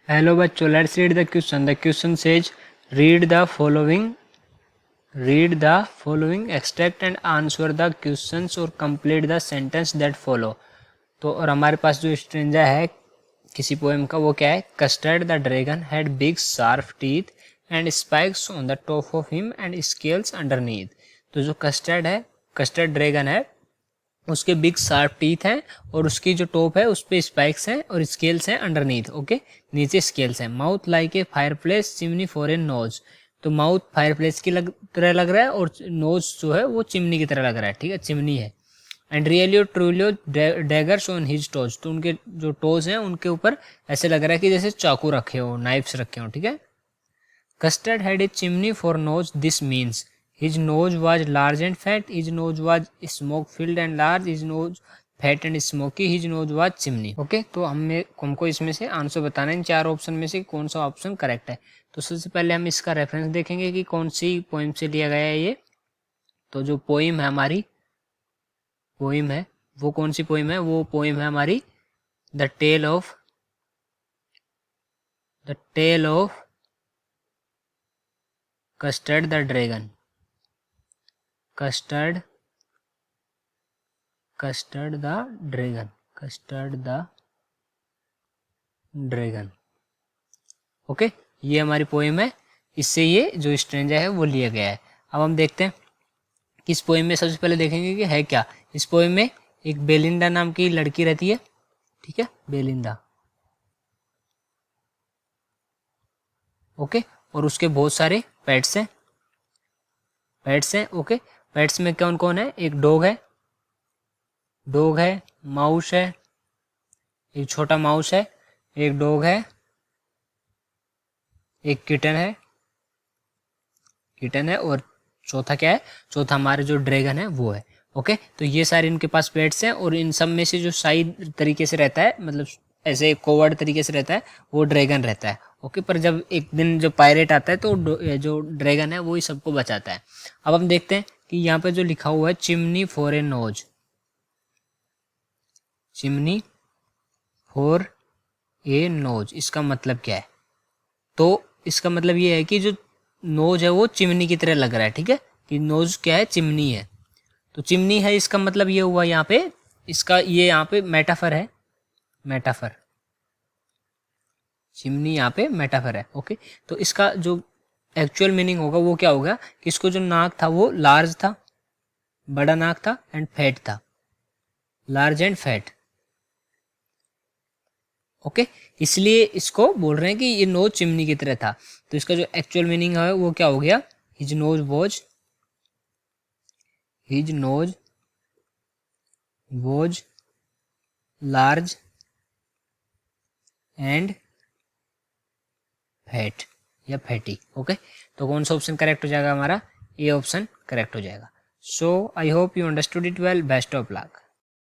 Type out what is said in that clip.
Hello बच्चों, let's read the question. The question says read the following extract and answer the questions और complete the sentence that follow. तो और हमारे पास जो stanza है किसी पोएम का, वो क्या है? Custard the dragon had big sharp teeth and spikes on the top of him and scales underneath. तो जो कस्टर्ड ड्रैगन है उसके बिग शार्प टीथ हैं और उसकी जो टॉप है उस पे स्पाइक्स हैं और स्केल्स हैं अंडरनीथ. ओके, नीचे स्केल्स हैं. Mouth like a fireplace chimney for a nose. तो माउथ फायरप्लेस की तरह लग रहा है और नोज जो है वो चिमनी की तरह लग रहा है. ठीक है, चिमनी है. And रियलियो ट्रूलियो daggers on his toes. तो उनके जो टोज हैं उनके ऊपर ऐसे लग रहा है कि जैसे चाकू रखे हो, नाइफ्स रखे हो. ठीक है. Custard had a chimney for knows. This means his nose was large and fat, his nose was smoke filled and large, his nose fat and smoky, his nose was chimney. Okay, तो हमको इसमें से answer बताना है इन चार option में से कौन सा ऑप्शन करेक्ट है. तो सबसे पहले हम इसका रेफरेंस देखेंगे कि कौन सी पोइम से लिया गया है ये. तो जो पोइम है हमारी, पोइम है वो कौन सी पोइम है? वो पोइम है हमारी the tale of custard the dragon. Custard the dragon. Okay, ये हमारी पोएम है. इससे ये जो स्ट्रेंजा है वो लिया गया है. अब हम देखते हैं कि इस पोएम में सबसे पहले देखेंगे कि है क्या. इस पोएम में एक बेलिंडा नाम की लड़की रहती है. ठीक है, बेलिंडा. ओके, और उसके बहुत सारे पेट्स हैं. ओके, पेट्स में कौन कौन है? एक डॉग है, माउस है, एक छोटा माउस है, एक डॉग है, एक किटन है और चौथा क्या है? चौथा हमारे जो ड्रैगन है वो है. ओके, तो ये सारे इनके पास पेट्स हैं और इन सब में से जो साइड तरीके से रहता है, मतलब ऐसे कोवर्ड तरीके से रहता है, वो ड्रैगन रहता है. ओके, पर जब एक दिन जो पायरेट आता है तो जो ड्रैगन है वो ही सबको बचाता है. अब हम देखते हैं कि यहाँ पे जो लिखा हुआ है chimney for a nose. Chimney for a nose, इसका मतलब क्या है? तो इसका मतलब ये है कि जो नोज है वो चिमनी की तरह लग रहा है. ठीक है, कि नोज क्या है? चिमनी है. तो चिमनी है, इसका मतलब ये हुआ यहाँ पे, इसका ये यहाँ पे मेटाफर है. मेटाफर, चिमनी यहाँ पे मेटाफर है. ओके, तो इसका जो एक्चुअल मीनिंग होगा वो क्या होगा कि इसको जो नाक था वो लार्ज था, बड़ा नाक था, एंड फैट था. Large and fat. ओके, इसलिए इसको बोल रहे हैं कि ये नोज चिमनी की तरह था. तो इसका जो एक्चुअल मीनिंग है वो क्या हो गया? His nose was large and fat या फैटी. ओके, तो कौन सा ऑप्शन करेक्ट हो जाएगा हमारा? ए ऑप्शन करेक्ट हो जाएगा. So I hope you understood it well. Best of luck.